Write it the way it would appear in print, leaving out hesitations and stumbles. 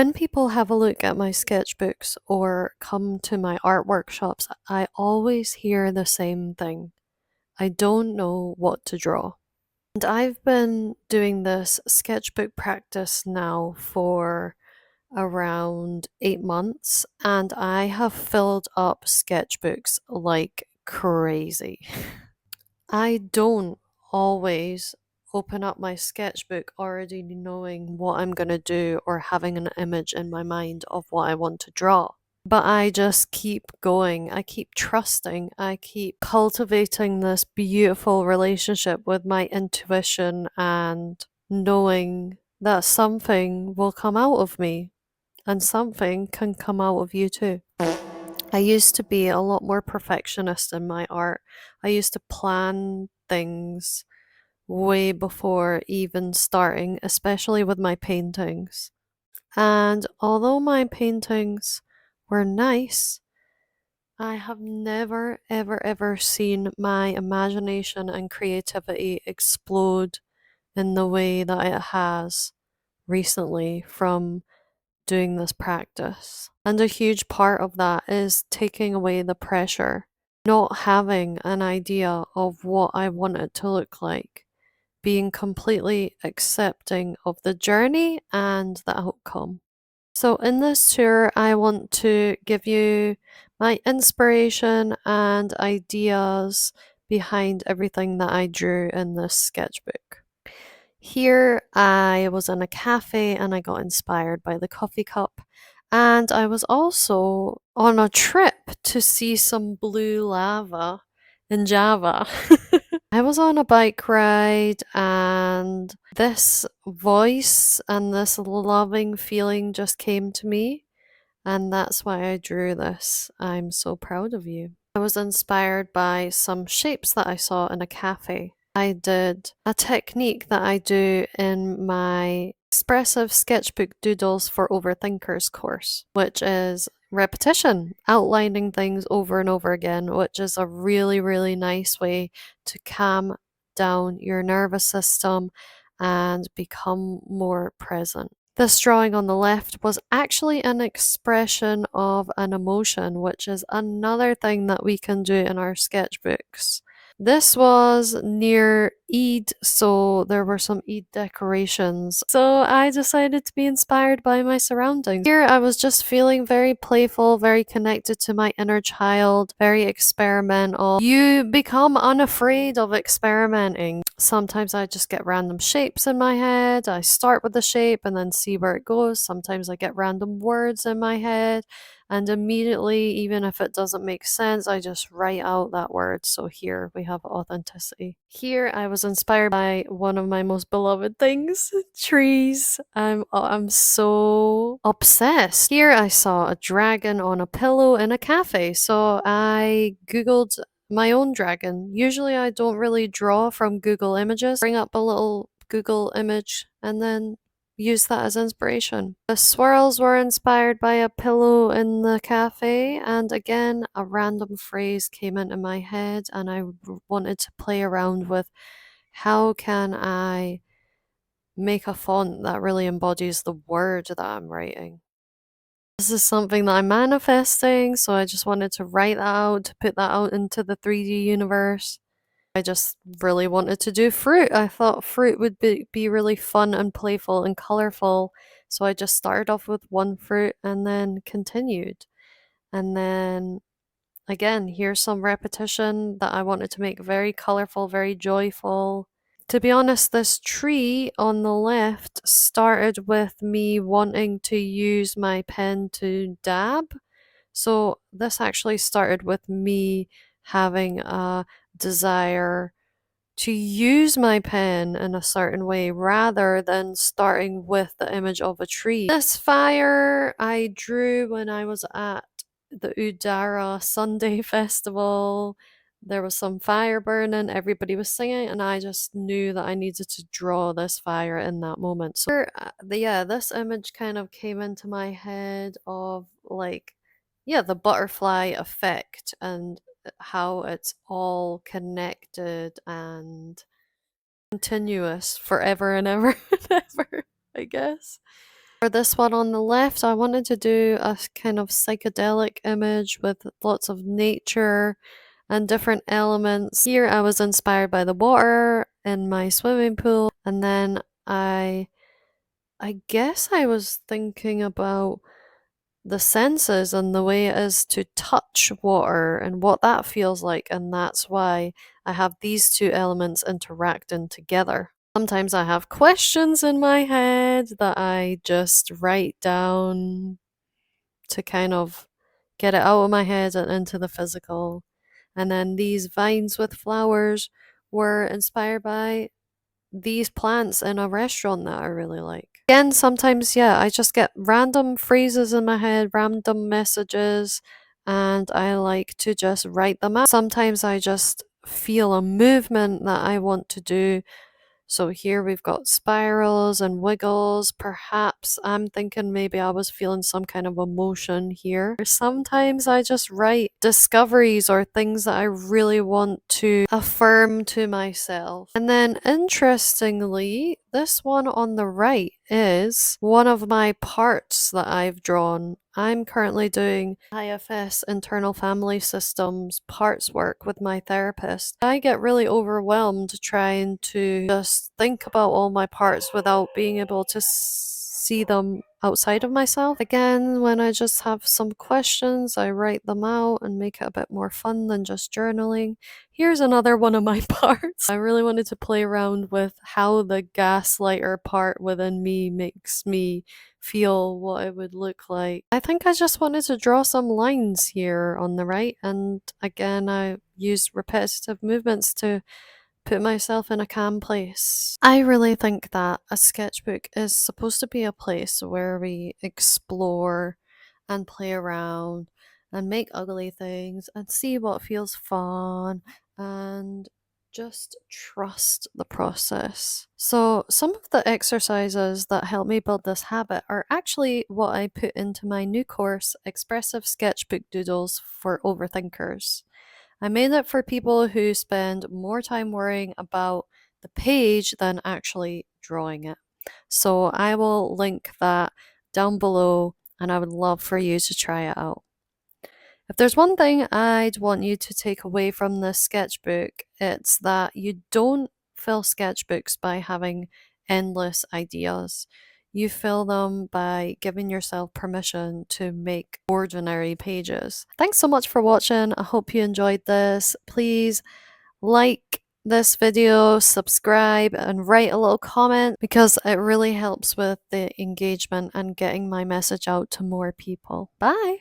When people have a look at my sketchbooks or come to my art workshops, I always hear the same thing. I don't know what to draw. And I've been doing this sketchbook practice now for around 8 months, and I have filled up sketchbooks like crazy. I don't always open up my sketchbook already knowing what I'm going to do or having an image in my mind of what I want to draw. But I just keep going. I keep trusting. I keep cultivating this beautiful relationship with my intuition and knowing that something will come out of me and something can come out of you too. I used to be a lot more perfectionist in my art. I used to plan things way before even starting, especially with my paintings. And although my paintings were nice, I have never, ever, ever seen my imagination and creativity explode in the way that it has recently from doing this practice. And a huge part of that is taking away the pressure, not having an idea of what I want it to look like, being completely accepting of the journey and the outcome. So, in this tour, I want to give you my inspiration and ideas behind everything that I drew in this sketchbook. Here, I was in a cafe and I got inspired by the coffee cup. And I was also on a trip to see some blue lava in Java. I was on a bike ride and this voice and this loving feeling just came to me. And that's why I drew this. I'm so proud of you. I was inspired by some shapes that I saw in a cafe. I did a technique that I do in my Expressive Sketchbook Doodles for Overthinkers course, which is repetition, outlining things over and over again, which is a really, really nice way to calm down your nervous system and become more present. This drawing on the left was actually an expression of an emotion, which is another thing that we can do in our sketchbooks. This was near Eid, so there were some Eid decorations. So I decided to be inspired by my surroundings. Here I was just feeling very playful, very connected to my inner child, very experimental. You become unafraid of experimenting. Sometimes I just get random shapes in my head. I start with the shape and then see where it goes. Sometimes I get random words in my head. And immediately, even if it doesn't make sense, I just write out that word. So here we have authenticity. Here I was inspired by one of my most beloved things, trees. I'm so obsessed. Here I saw a dragon on a pillow in a cafe. So I Googled my own dragon. Usually I don't really draw from Google Images. Bring up a little Google image and then use that as inspiration. The swirls were inspired by a pillow in the cafe, and again, a random phrase came into my head, and I wanted to play around with how can I make a font that really embodies the word that I'm writing. This is something that I'm manifesting, so I just wanted to write that out, to put that out into the 3D universe. I just really wanted to do fruit. I thought fruit would be really fun and playful and colorful. So I just started off with one fruit and then continued. And then again, here's some repetition that I wanted to make very colorful, very joyful. To be honest, this tree on the left started with me wanting to use my pen to dab. So this actually started with me having a desire to use my pen in a certain way rather than starting with the image of a tree. This fire I drew when I was at the Udara Sunday Festival. There was some fire burning, everybody was singing, and I just knew that I needed to draw this fire in that moment. So, yeah, this image kind of came into my head of like, yeah, the butterfly effect and how it's all connected and continuous forever and ever and ever, I guess. For this one on the left, I wanted to do a kind of psychedelic image with lots of nature and different elements. Here I was inspired by the water in my swimming pool, and then I guess I was thinking about the senses and the way it is to touch water and what that feels like, and that's why I have these two elements interacting together. Sometimes I have questions in my head that I just write down to kind of get it out of my head and into the physical. And then these vines with flowers were inspired by these plants in a restaurant that I really like. Again, sometimes, yeah, I just get random phrases in my head, random messages, and I like to just write them out. Sometimes I just feel a movement that I want to do, so here we've got spirals and wiggles. Perhaps I'm thinking maybe I was feeling some kind of emotion here. Sometimes I just write discoveries or things that I really want to affirm to myself. And then interestingly, this one on the right is one of my parts that I've drawn. I'm currently doing IFS, internal family systems, parts work with my therapist. I get really overwhelmed trying to just think about all my parts without being able to see them outside of myself. Again, when I just have some questions, I write them out and make it a bit more fun than just journaling. Here's another one of my parts. I really wanted to play around with how the gaslighter part within me makes me feel what it would look like. I think I just wanted to draw some lines here on the right, and again I used repetitive movements to put myself in a calm place. I really think that a sketchbook is supposed to be a place where we explore and play around and make ugly things and see what feels fun and just trust the process. So, some of the exercises that help me build this habit are actually what I put into my new course, Expressive Sketchbook Doodles for Overthinkers. I made it for people who spend more time worrying about the page than actually drawing it. So I will link that down below, and I would love for you to try it out. If there's one thing I'd want you to take away from this sketchbook, it's that you don't fill sketchbooks by having endless ideas. You fill them by giving yourself permission to make ordinary pages. Thanks so much for watching. I hope you enjoyed this. Please like this video, subscribe, and write a little comment because it really helps with the engagement and getting my message out to more people. Bye!